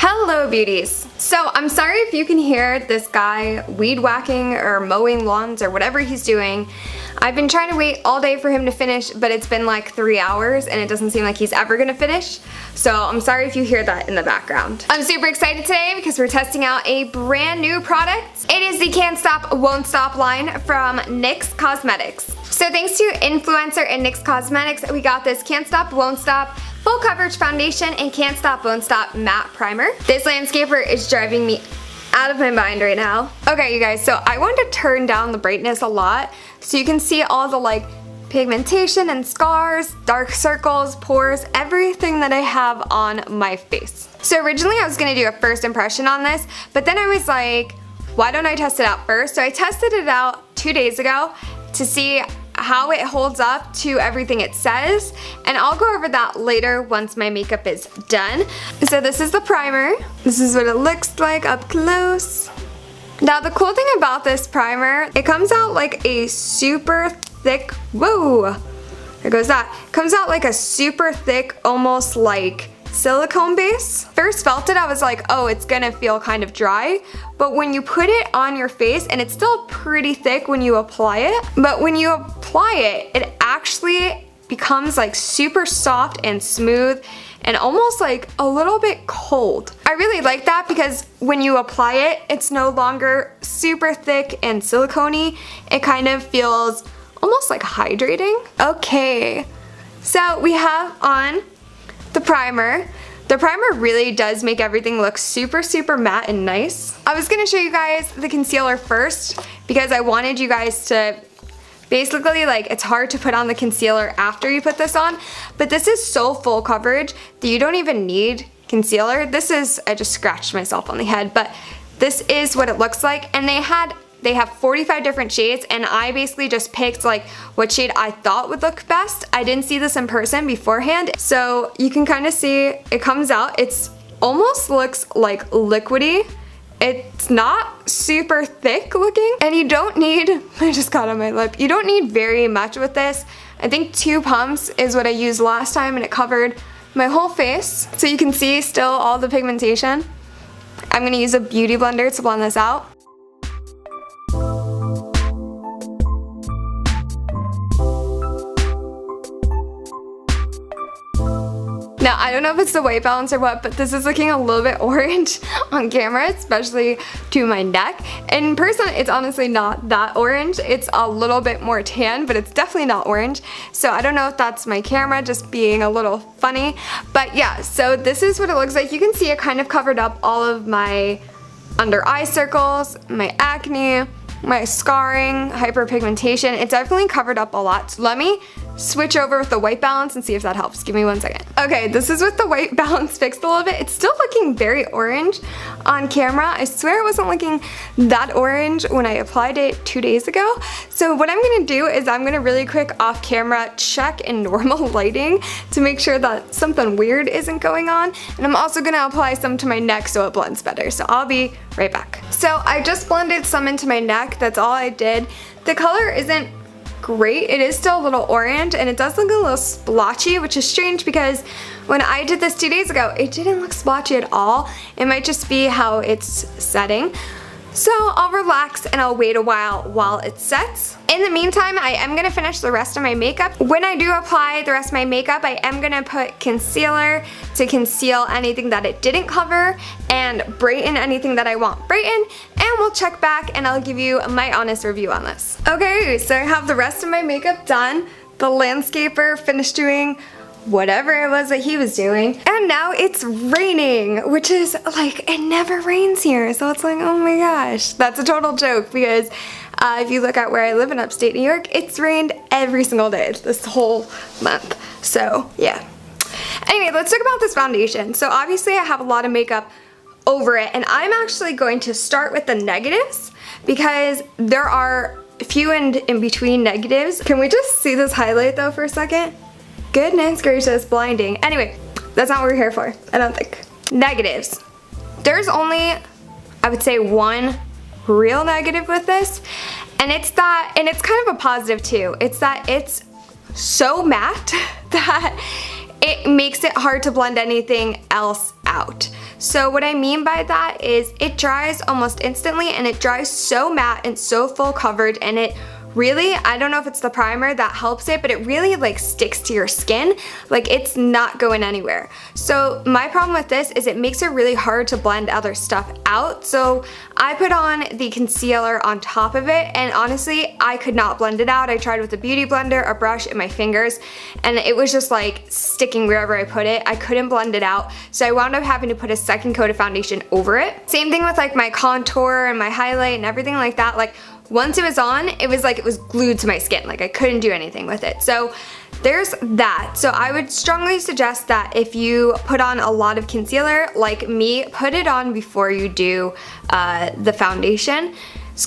Hello beauties! So I'm sorry if you can hear this guy weed whacking or mowing lawns or whatever he's doing. I've been trying to wait all day for him to finish, but it's been like 3 hours and it doesn't seem like he's ever gonna finish. So I'm sorry if you hear that in the background. I'm super excited today because we're testing out a brand new product. It is the Can't Stop Won't Stop line from NYX Cosmetics. So thanks to Influencer and NYX Cosmetics, we got this Can't Stop Won't Stop Full Coverage Foundation and Can't Stop Won't Stop Matte Primer. This landscaper is driving me out of my mind right now. Okay, you guys, so I want to turn down the brightness a lot so you can see all the like pigmentation and scars, dark circles, pores, everything that I have on my face. So originally I was gonna do a first impression on this, but then I was like, why don't I test it out first? So I tested it out 2 days ago to see how it holds up to everything it says, and I'll go over that later once my makeup is done. So this is the primer. This is what it looks like up close. Now the cool thing about this primer, it comes out like a super thick, whoa, there goes that. It comes out like a super thick, almost like silicone base. First felt it, I was like, oh, it's gonna feel kind of dry, but when you put it on your face, and it's still pretty thick when you apply it, but when you apply it, it actually becomes like super soft and smooth and almost like a little bit cold. I really like that because when you apply it, it's no longer super thick and silicone-y. It kind of feels almost like hydrating. Okay, so we have on the primer. The primer really does make everything look super matte and nice. I was gonna show you guys the concealer first because I wanted you guys to basically, like, it's hard to put on the concealer after you put this on, but this is so full coverage that you don't even need concealer. This is, I just scratched myself on the head, but this is what it looks like, and they have 45 different shades, and I basically just picked like what shade I thought would look best. I didn't see this in person beforehand, so you can kind of see it comes out. It's almost looks like liquidy. It's not super thick looking, and you don't need, I just got on my lip, you don't need very much with this. I think 2 pumps is what I used last time, and it covered my whole face. So you can see still all the pigmentation. I'm gonna use a beauty blender to blend this out. Now, I don't know if it's the white balance or what, but this is looking a little bit orange on camera, especially to my neck. In person, it's honestly not that orange. It's a little bit more tan, but it's definitely not orange. So I don't know if that's my camera just being a little funny. But yeah, so this is what it looks like. You can see it kind of covered up all of my under eye circles, my acne, my scarring, hyperpigmentation. It definitely covered up a lot. So let me switch over with the white balance and see if that helps. Give me 1 second. Okay, this is with the white balance fixed a little bit. It's still looking very orange on camera. I swear it wasn't looking that orange when I applied it 2 days ago. So what I'm gonna do is I'm gonna really quick off camera check in normal lighting to make sure that something weird isn't going on. And I'm also gonna apply some to my neck so it blends better. So I'll be right back. So I just blended some into my neck. That's all I did. The color isn't great. It is still a little orange, and it does look a little splotchy, which is strange because when I did this 2 days ago, it didn't look splotchy at all. It might just be how it's setting. So I'll relax and I'll wait a while it sets. In the meantime, I am gonna finish the rest of my makeup. When I do apply the rest of my makeup, I am gonna put concealer to conceal anything that it didn't cover and brighten anything that I want brighten, and we'll check back and I'll give you my honest review on this. Okay, so I have the rest of my makeup done. The landscaper finished doing whatever it was that he was doing, and now it's raining, which is like, it never rains here, so it's like, oh my gosh, that's a total joke because if you look at where I live in upstate New York, it's rained every single day this whole month. So yeah, anyway, let's talk about this foundation. So obviously I have a lot of makeup over it, and I'm actually going to start with the negatives because there are a few in between negatives. Can we just see this highlight though for a second? Goodness gracious, blinding. Anyway, that's not what we're here for, I don't think. Negatives. There's only, I would say, one real negative with this, and it's that, and it's kind of a positive too, it's that it's so matte that it makes it hard to blend anything else out. So what I mean by that is it dries almost instantly, and it dries so matte and so full coverage, and it really, I don't know if it's the primer that helps it, but it really like sticks to your skin. Like it's not going anywhere. So my problem with this is it makes it really hard to blend other stuff out. So I put on the concealer on top of it, and honestly, I could not blend it out. I tried with a beauty blender, a brush, and my fingers, and it was just like sticking wherever I put it. I couldn't blend it out. So I wound up having to put a second coat of foundation over it. Same thing with like my contour and my highlight and everything like that. Like once it was on, it was like it was glued to my skin. Like I couldn't do anything with it. So there's that. So I would strongly suggest that if you put on a lot of concealer, like me, put it on before you do the foundation,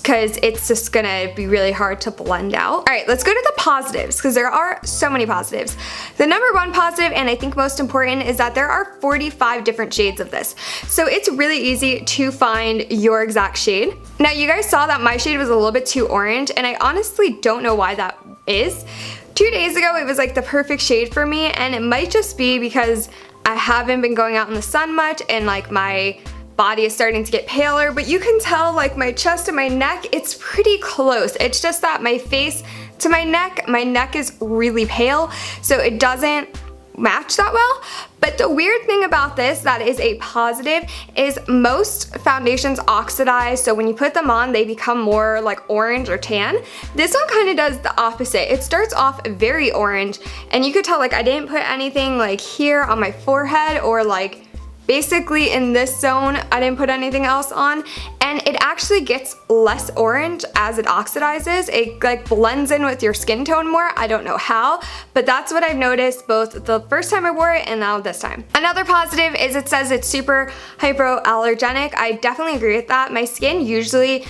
because it's just gonna be really hard to blend out. All right, let's go to the positives, because there are so many positives. The number one positive, and I think most important, is that there are 45 different shades of this. So it's really easy to find your exact shade. Now you guys saw that my shade was a little bit too orange, and I honestly don't know why that is. 2 days ago, it was like the perfect shade for me, and it might just be because I haven't been going out in the sun much, and like my body is starting to get paler, but you can tell like my chest and my neck, it's pretty close. It's just that my face to my neck is really pale, so it doesn't match that well. But the weird thing about this that is a positive is most foundations oxidize, so when you put them on, they become more like orange or tan. This one kind of does the opposite. It starts off very orange, and you could tell like I didn't put anything like here on my forehead or like basically in this zone. I didn't put anything else on, and it actually gets less orange as it oxidizes. It like blends in with your skin tone more. I don't know how, but that's what I've noticed both the first time I wore it and now this time. Another positive is it says it's super hypoallergenic. I definitely agree with that. My skin usually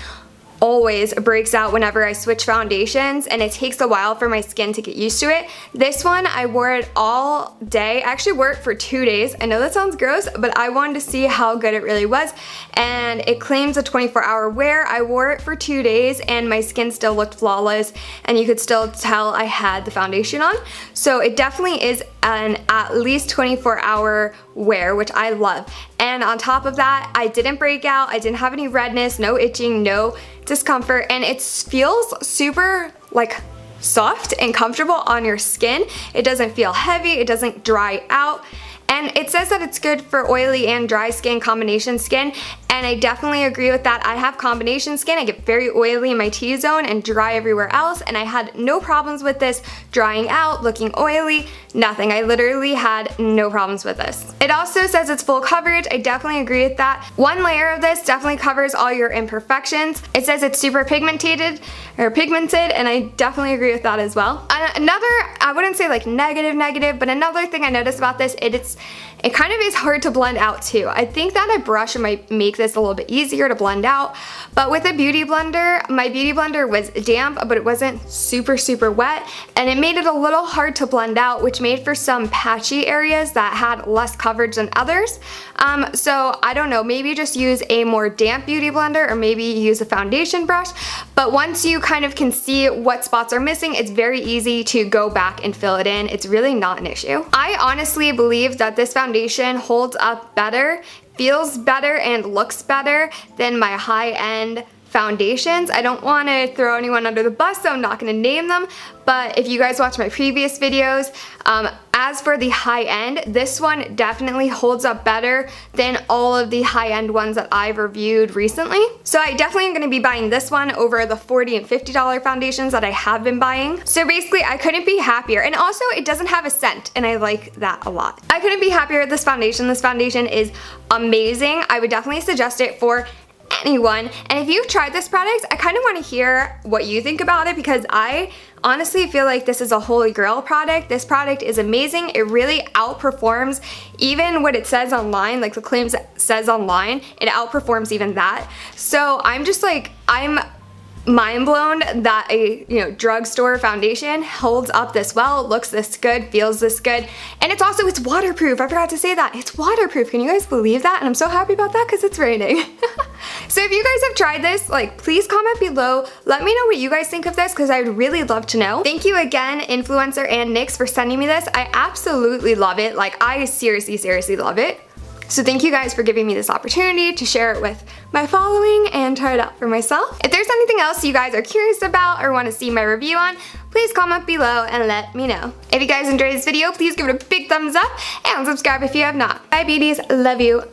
always breaks out whenever I switch foundations, and it takes a while for my skin to get used to it. This one, I wore it all day. I actually wore it for 2 days. I know that sounds gross, but I wanted to see how good it really was, and it claims a 24-hour wear. I wore it for 2 days, and my skin still looked flawless, and you could still tell I had the foundation on. So it definitely is an at least 24-hour wear, which I love. And on top of that, I didn't break out. I didn't have any redness, no itching, no discomfort, and it feels super like soft and comfortable on your skin. It doesn't feel heavy, it doesn't dry out, and it says that it's good for oily and dry skin, combination skin, and I definitely agree with that. I have combination skin. I get very oily in my T-zone and dry everywhere else, and I had no problems with this drying out, looking oily, nothing. I literally had no problems with this. It also says it's full coverage. I definitely agree with that. One layer of this definitely covers all your imperfections. It says it's super pigmented, and I definitely agree with that as well. Another, I wouldn't say like negative, but another thing I noticed about this, it kind of is hard to blend out too. I think that a brush might make this a little bit easier to blend out, but with a beauty blender, my beauty blender was damp, but it wasn't super wet, and it made it a little hard to blend out, which made for some patchy areas that had less coverage than others. So I don't know, maybe just use a more damp beauty blender, or maybe use a foundation brush, but once you kind of can see what spots are missing, it's very easy to go back and fill it in. It's really not an issue. I honestly believe that this foundation holds up better, feels better, and looks better than my high-end foundations. I don't want to throw anyone under the bus, so I'm not going to name them, but if you guys watch my previous videos, as for the high end, this one definitely holds up better than all of the high-end ones that I've reviewed recently. So I definitely am going to be buying this one over the $40 and $50 foundations that I have been buying. So basically, I couldn't be happier. And also, it doesn't have a scent, and I like that a lot. I couldn't be happier with this foundation. This foundation is amazing. I would definitely suggest it for anyone. And if you've tried this product, I kind of want to hear what you think about it, because I honestly feel like this is a holy grail product. This product is amazing. It really outperforms even what it says online, like the claims it says online. It outperforms even that. So I'm just like, I'm mind blown that a drugstore foundation holds up this well, looks this good, feels this good, and it's waterproof. I forgot to say that. It's waterproof. Can you guys believe that? And I'm so happy about that because it's raining. So if you guys have tried this, like, please comment below. Let me know what you guys think of this, because I'd really love to know. Thank you again, Influencer and NYX, for sending me this. I absolutely love it. Like, I seriously love it. So thank you guys for giving me this opportunity to share it with my following and try it out for myself. If there's anything else you guys are curious about or want to see my review on, please comment below and let me know. If you guys enjoyed this video, please give it a big thumbs up and subscribe if you have not. Bye beauties, love you.